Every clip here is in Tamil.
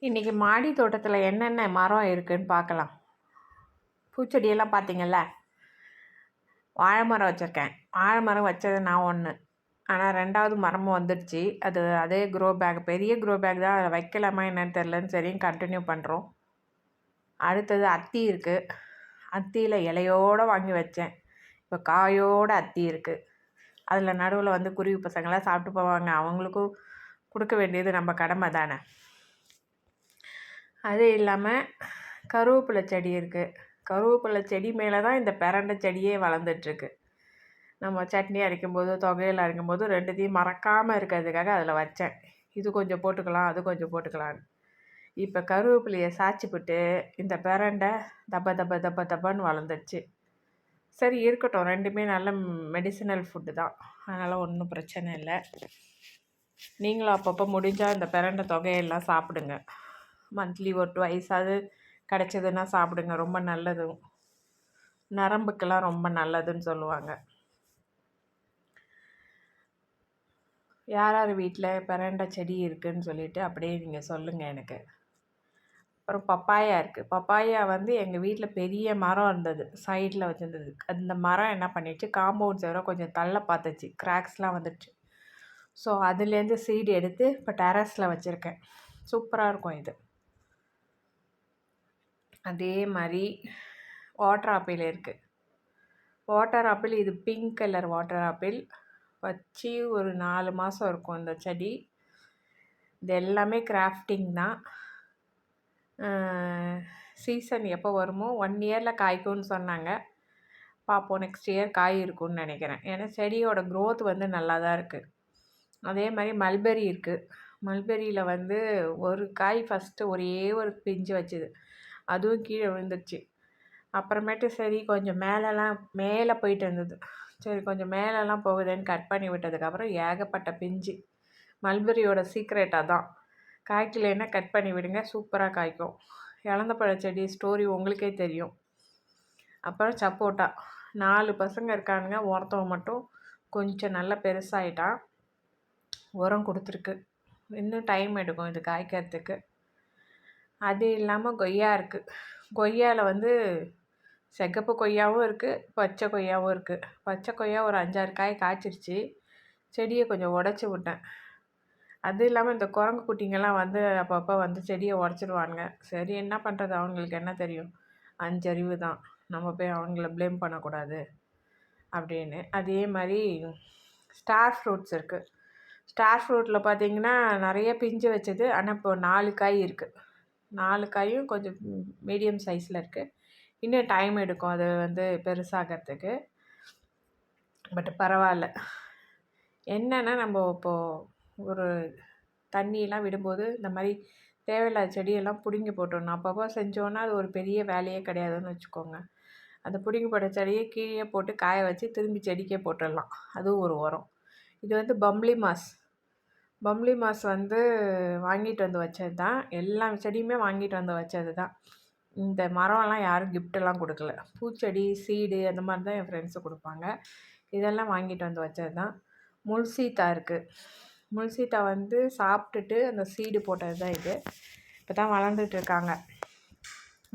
இன்றைக்கி மாடி தோட்டத்தில் என்னென்ன மரம் இருக்குதுன்னு பார்க்கலாம். பூச்செடியெல்லாம் பார்த்தீங்கள்ல, வாழை மரம் வச்சுருக்கேன். வாழை மரம் வச்சது நான் ஒன்று, ஆனால் 2வது மரமும் வந்துடுச்சு. அது அதே க்ரோ பேக், பெரிய க்ரோ பேக் தான். அதை வைக்கலாமா என்னன்னு தெரிலன்னு சரி கண்டினியூ பண்ணுறோம். அடுத்தது அத்தி இருக்குது. அத்தியில் இலையோடு வாங்கி வச்சேன். இப்போ காயோடு அத்தி இருக்குது. அதில் நடுவில் வந்து குருவி பசங்களாம் சாப்பிட்டு போவாங்க. அவங்களுக்கும் கொடுக்க வேண்டியது நம்ம கடமை தானே. அது இல்லாமல் கருவேப்பிலை செடி இருக்குது. கருவேப்பிலை செடி மேலே தான் இந்த பிரண்டை செடியே வளர்ந்துட்டுருக்கு. நம்ம சட்னி அரைக்கும்போது, தொகையில் அரைக்கும்போது 2த்தையும் மறக்காமல் இருக்கிறதுக்காக அதில் வச்சேன். இது கொஞ்சம் போட்டுக்கலாம், அது கொஞ்சம் போட்டுக்கலான்னு. இப்போ கருவேப்பிலையை சாய்ச்சிப்பிட்டு இந்த பிரண்டை தப்ப தப்ப தப்ப தப்பன்னு வளர்ந்துடுச்சு. சரி இருக்கட்டும், 2மே நல்ல மெடிசினல் ஃபுட்டு தான், அதனால் ஒன்றும் பிரச்சனை இல்லை. நீங்களும் அப்பப்போ முடிஞ்சால் இந்த பிரண்டை தொகையெல்லாம் சாப்பிடுங்க. மந்த்லி ஒரு 2 கிடச்சிதுன்னா சாப்பிடுங்க. ரொம்ப நல்லது, நரம்புக்கெல்லாம் ரொம்ப நல்லதுன்னு சொல்லுவாங்க. யார் யார் வீட்டில் பிரண்டை செடி இருக்குதுன்னு சொல்லிவிட்டு அப்படியே நீங்கள் சொல்லுங்கள் எனக்கு. அப்புறம் பப்பாயா இருக்குது. பப்பாயா வந்து எங்கள் வீட்டில் பெரிய மரம் இருந்தது, சைடில் வச்சுருந்தது. அந்த மரம் என்ன பண்ணிடுச்சு, காம்பவுண்ட் சேர கொஞ்சம் தள்ள பார்த்துச்சு, கிராக்ஸ்லாம் வந்துடுச்சு. ஸோ அதுலேருந்து சீடு எடுத்து இப்போ டெரஸில் வச்சுருக்கேன். சூப்பராக இருக்கும் இது. அதே மாதிரி வாட்டர் ஆப்பிள் இருக்குது. வாட்டர் ஆப்பிள் இது பிங்க் கலர் வாட்டர் ஆப்பிள் வச்சு ஒரு 4 மாதம் இருக்கும் இந்த செடி. இது எல்லாமே கிராஃப்டிங் தான். சீசன் எப்போ வருமோ 1 இயரில் காய்க்கும்னு சொன்னாங்க. பார்ப்போம், நெக்ஸ்ட் இயர் காய் இருக்கும்னு நினைக்கிறேன். ஏன்னா செடியோட க்ரோத் வந்து நல்லா தான் இருக்குது. அதே மாதிரி மல்பெரி இருக்குது. மல்பெரியில் வந்து ஒரு காய் ஃபஸ்ட்டு ஒரே ஒரு பிஞ்சு வச்சுது, அதுவும் கீழே விழுந்துருச்சு. அப்புறமேட்டு சரி கொஞ்சம் மேலே போயிட்டு இருந்தது. சரி கொஞ்சம் மேலெலாம் போகுதுன்னு கட் பண்ணி விட்டதுக்கப்புறம் ஏகப்பட்ட பிஞ்சு. மல்பெரியோட சீக்ரெட் அதான், காய்க்கலைன்னா கட் பண்ணி விடுங்க, சூப்பராக காய்க்கும். இலந்தப்பழ செடி ஸ்டோரி உங்களுக்கே தெரியும். அப்புறம் சப்போட்டா, 4 பசங்க இருக்கானுங்க. ஒருத்தவங்க மட்டும் கொஞ்சம் நல்லா பெருசாகிட்டான், உரம் கொடுத்துருக்கு. இன்னும் டைம் எடுக்கும் இது காய்க்கிறதுக்கு. அது இல்லாமல் கொய்யா இருக்குது. கொய்யாவில் வந்து சிகப்பு கொய்யாவும் இருக்குது, பச்சை கொய்யாவும் இருக்குது. பச்சை கொய்யா ஒரு 5-6 காய் காய்ச்சிருச்சு. செடியை கொஞ்சம் உடச்சி விட்டேன். அது இல்லாமல் இந்த குரங்கு குட்டிங்கெல்லாம் வந்து அப்பப்போ வந்து செடியை உடச்சிடுவானுங்க. சரி என்ன பண்ணுறது, அவங்களுக்கு என்ன தெரியும், 5 அறிவு தான், நம்ம போய் அவங்கள ப்ளேம் பண்ணக்கூடாது அப்படின்னு. அதே மாதிரி ஸ்டார் ஃப்ரூட்ஸ் இருக்குது. ஸ்டார் ஃப்ரூட்டில் பார்த்திங்கன்னா நிறைய பிஞ்சு வச்சது, ஆனால் இப்போ 4 காய் இருக்குது. 4 காயும் கொஞ்சம் மீடியம் சைஸில் இருக்குது. இன்னும் டைம் எடுக்கும் அது வந்து பெருசாகிறதுக்கு. பட் பரவாயில்ல. என்னென்னா நம்ம இப்போது ஒரு தண்ணியெலாம் விடும்போது இந்த மாதிரி தேவையில்லாத செடியெல்லாம் பிடுங்கி போட்டுடணும். அப்பப்போ செஞ்சோன்னா அது ஒரு பெரிய வேலையே கிடையாதுன்னு வச்சுக்கோங்க. அந்த பிடுங்கி போட்ட செடியை கீழே போட்டு காய வச்சு திரும்பி செடிக்கே போட்டுடலாம், அதுவும் ஒரு உரம். இது வந்து பம்ப்ளி மாஸ். பம்ப்ளி மாஸ் வந்து வாங்கிட்டு வந்து வச்சது தான். எல்லா செடியுமே வாங்கிட்டு வந்து வச்சது தான். இந்த மரம்லாம் யாரும் கிஃப்டெல்லாம் கொடுக்கல. பூச்செடி சீடு அந்த மாதிரி தான் என் ஃப்ரெண்ட்ஸு கொடுப்பாங்க. இதெல்லாம் வாங்கிட்டு வந்து வச்சது தான். முல்சீத்தா இருக்குது. முல்சீத்தா வந்து சாப்பிட்டுட்டு அந்த சீடு போட்டது தான் இது. இப்போ தான் வளர்ந்துட்டு இருக்காங்க.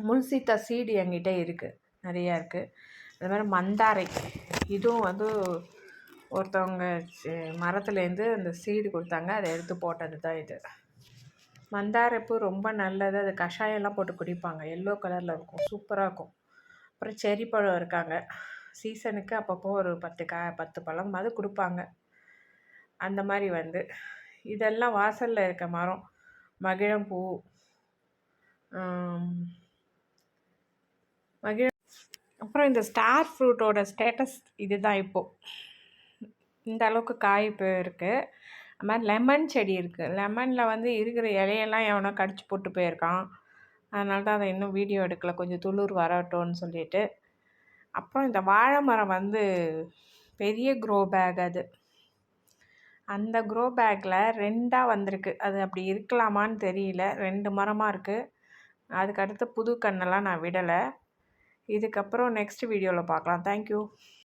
முல்சீத்தா சீடு என்கிட்ட இருக்குது, நிறையா இருக்குது. அது மாதிரி மந்தாரை, இதுவும் வந்து ஒருத்தவங்க மரத்துலேருந்து அந்த சீடு கொடுத்தாங்க, அதை எடுத்து போட்டது தான் இது. மந்தாரைப்பூ ரொம்ப நல்லது. அது கஷாயம்லாம் போட்டு குடிப்பாங்க, எல்லோ கலரில் இருக்கும், சூப்பராக இருக்கும். அப்புறம் செரி பழம் இருக்காங்க. சீசனுக்கு அப்பப்போ ஒரு 10 பழமாவது கொடுப்பாங்க. அந்த மாதிரி வந்து இதெல்லாம் வாசலில் இருக்க மரம். மகிழம்பூ, அப்புறம் இந்த ஸ்டார் ஃப்ரூட்டோட ஸ்டேட்டஸ் இது தான் இப்போது. இந்த அளவுக்கு காய் இப்போ இருக்குது. அது மாதிரி லெமன் செடி இருக்குது. லெமனில் வந்து இருக்கிற இலையெல்லாம் எவனோ கடிச்சு போட்டு போயிருக்கான். அதனால தான் அதை இன்னும் வீடியோ எடுக்கலை, கொஞ்சம் துளிர் வரட்டும்னு சொல்லிட்டு. அப்புறம் இந்த வாழை மரம் வந்து பெரிய க்ரோ பேக் அது. அந்த க்ரோ பேக்கில் 2ஆக வந்திருக்கு. அது அப்படி இருக்கலாமான்னு தெரியல. 2 மரமாக இருக்குது. அதுக்கடுத்து புது கண்ணெல்லாம் நான் விடலை. இதுக்கப்புறம் நெக்ஸ்ட் வீடியோவில் பார்க்கலாம். தேங்க்யூ.